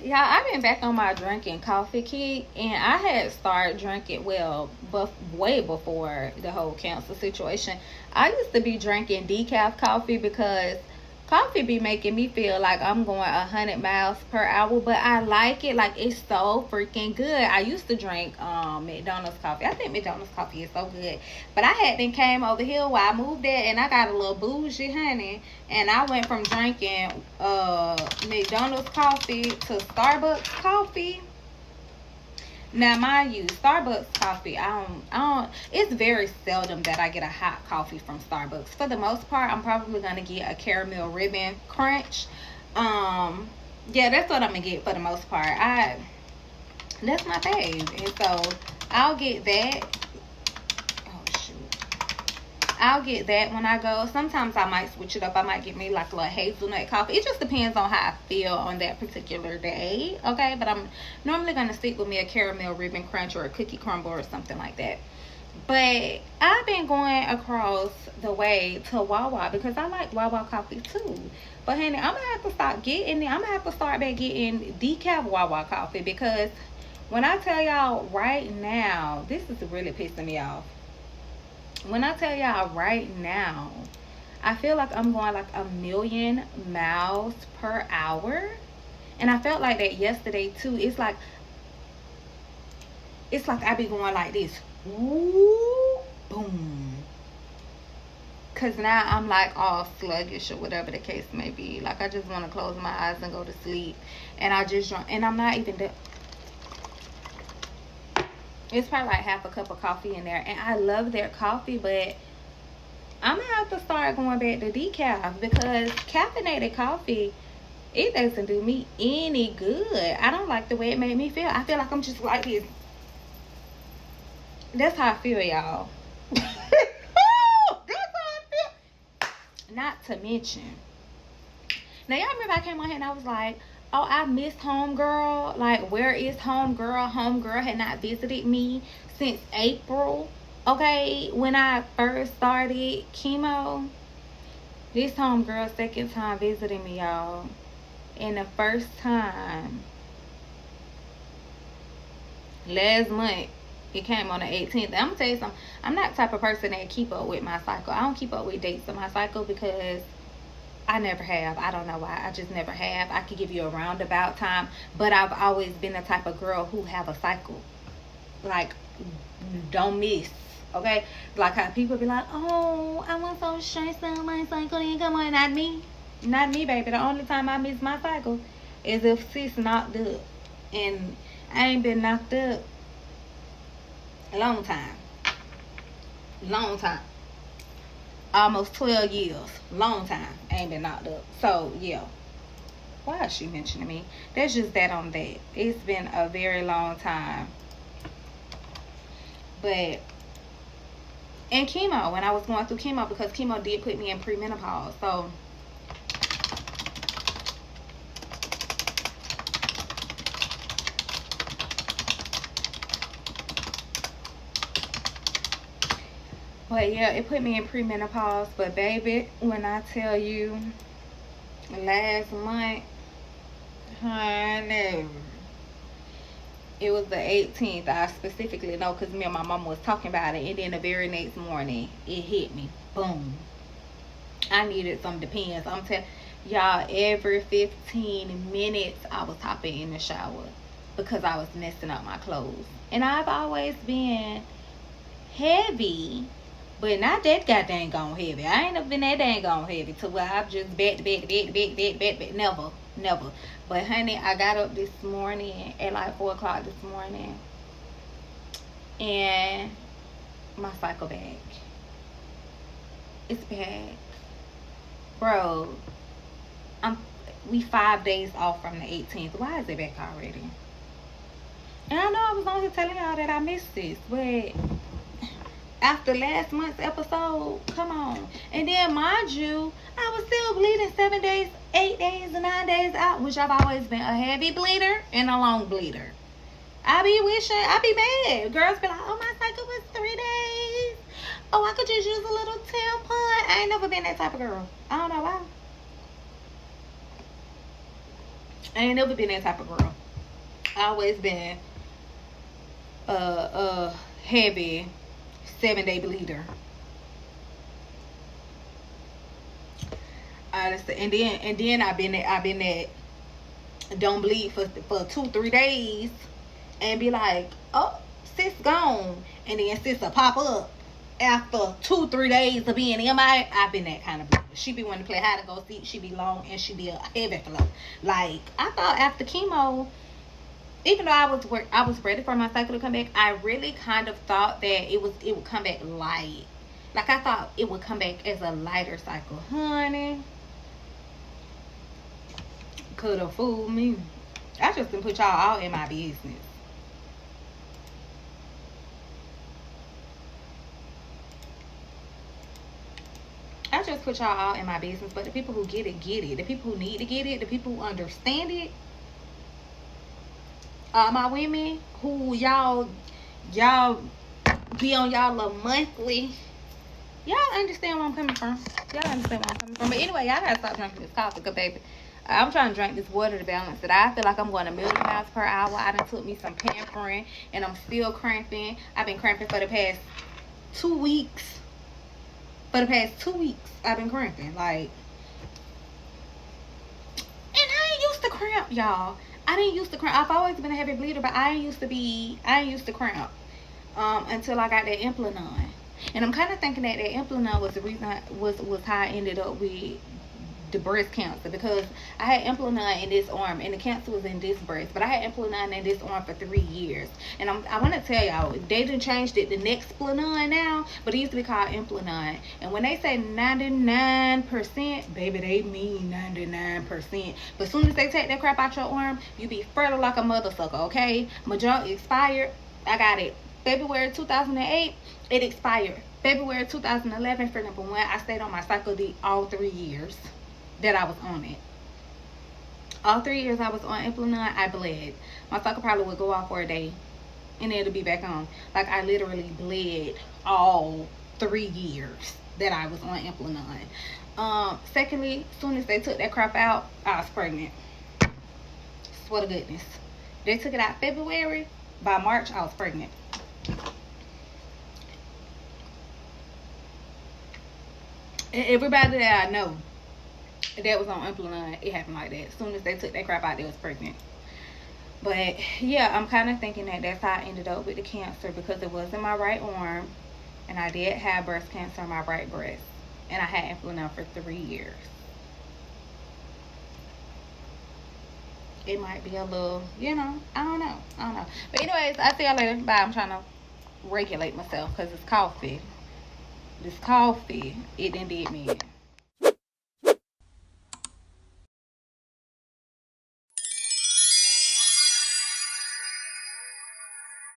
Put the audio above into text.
Yeah, I've been back on my drinking coffee kick, and I had started drinking way before the whole cancer situation. I used to be drinking decaf coffee because coffee be making me feel like I'm going 100 miles per hour, but I like it. Like it's so freaking good. I used to drink McDonald's coffee. I think McDonald's coffee is so good, but I had then came over here where I moved at, and I got a little bougie, honey, and I went from drinking McDonald's coffee to Starbucks coffee. Now, mind you, Starbucks coffee, it's very seldom that I get a hot coffee from Starbucks. For the most part, I'm probably gonna get a caramel ribbon crunch. Um, yeah, that's what I'm gonna get for the most part. That's my fave, and so I'll get that. Oh shoot. I'll get that when I go. Sometimes I might switch it up. I might get me like a little hazelnut coffee. It just depends on how I feel on that particular day. Okay, but I'm normally gonna stick with me a caramel ribbon crunch or a cookie crumble or something like that. But I've been going across the way to Wawa because I like Wawa coffee too. But honey, I'm gonna have to stop getting it. I'm gonna have to start back getting decaf Wawa coffee because when I tell y'all right now, this is really pissing me off. When I tell y'all right now, I feel like I'm going like a million miles per hour. And I felt like that yesterday too. It's like I be going like this. Woo, boom. Cause now I'm like all sluggish or whatever the case may be. Like I just want to close my eyes and go to sleep. And I just drunk and I'm not even it's probably like half a cup of coffee in there. And I love their coffee, but I'm gonna have to start going back to decaf because caffeinated coffee it doesn't do me any good. I don't like the way it made me feel. I feel like I'm just like this. That's how I feel, y'all. That's how I feel. Not to mention. Now y'all remember I came on here and I was like, oh, I missed homegirl. Like, where is homegirl? Homegirl had not visited me since April. Okay, when I first started chemo, this homegirl second time visiting me, y'all. And the first time last month, it came on the 18th. I'm gonna tell you something. I'm not the type of person that keep up with my cycle. I don't keep up with dates on my cycle because I never have. I don't know why. I just never have. I could give you a roundabout time, but I've always been the type of girl who have a cycle. Like, don't miss. Okay? Like how people be like, oh, I was so stressed out my cycle didn't come on. Not me. Not me, baby. The only time I miss my cycle is if sis knocked up. And I ain't been knocked up a long time. Long time. Almost 12 years. Long time. Ain't been knocked up. So, yeah. Why is she mentioning me? That's just that on that. It's been a very long time. But, and chemo, when I was going through chemo, because chemo did put me in premenopause. So, but yeah, it put me in premenopause. But baby, when I tell you last month, honey, it was the 18th. I specifically know because me and my mama was talking about it. And then the very next morning, it hit me. Boom. I needed some Depends. I'm telling y'all, every 15 minutes, I was hopping in the shower because I was messing up my clothes. And I've always been heavy, but not that goddamn gone heavy. I ain't never been that dang gone heavy to where I've just back. Never, never. But honey, I got up this morning at like 4 o'clock this morning, and my cycle back. It's back, bro. I'm we 5 days off from the 18th. Why is it back already? And I know I was on here telling y'all that I missed this, but after last month's episode, come on. And then, mind you, I was still bleeding 7 days, 8 days, 9 days out, which I've always been a heavy bleeder and a long bleeder. I be mad. Girls be like, oh, my cycle was 3 days. Oh, I could just use a little tampon. I ain't never been that type of girl. I don't know why. I ain't never been that type of girl. I always been a heavy 7-day bleeder. Honestly, and then I've been that don't bleed for 2-3 days and be like, oh, sis gone, and then sis will pop up after 2-3 days of being MI. I've been that kind of bleeder. She be wanting to play hide and go seek. She be long and she be a heavy flow. Like I thought after chemo, even though I was ready for my cycle to come back, I really kind of thought that it would come back light. Like I thought it would come back as a lighter cycle, honey. Could have fooled me. I just didn't put y'all all in my business. I just put y'all all in my business. But the people who get it, get it. The people who need to get it, the people who understand it, my women who y'all be on y'all little monthly. Y'all understand where I'm coming from. Y'all understand where I'm coming from. But anyway, y'all gotta stop drinking this coffee, cause baby, I'm trying to drink this water to balance it. I feel like I'm going a million miles per hour. I done took me some pampering, and I'm still cramping. I've been cramping for the past 2 weeks. For the past 2 weeks, I've been cramping. Like, and I ain't used to cramp, y'all. I didn't used to cramp. I've always been a heavy bleeder, but I ain't used to cramp until I got that Implanon. And I'm kind of thinking that that Implanon was the reason was how I ended up with the breast cancer, because I had Implanon in this arm and the cancer was in this breast, but I had Implanon in this arm for 3 years. And I want to tell y'all, they done changed it to Nexplanon now, but it used to be called Implanon. And when they say 99%, baby, they mean 99%. But as soon as they take that crap out your arm, you be fertile like a mother sucker, okay? My junk expired. I got it February 2008. It expired February 2011 for number one. I stayed on my cycle all 3 years that I was on it. All 3 years I was on Implanon, I bled. My cycle probably would go off for a day and it'll be back on. Like I literally bled all 3 years that I was on Implanon. Secondly, as soon as they took that crap out, I was pregnant. Swear to goodness. They took it out February. By March, I was pregnant. And everybody that I know that was on Implanon, it happened like that. As soon as they took that crap out, they was pregnant. But yeah, I'm kind of thinking that that's how I ended up with the cancer, because it was in my right arm, and I did have breast cancer in my right breast, and I had Implanon for 3 years. It might be a little, I don't know. But anyways, I'll see y'all later. Bye. I'm trying to regulate myself because it's coffee. This coffee, it done did me in.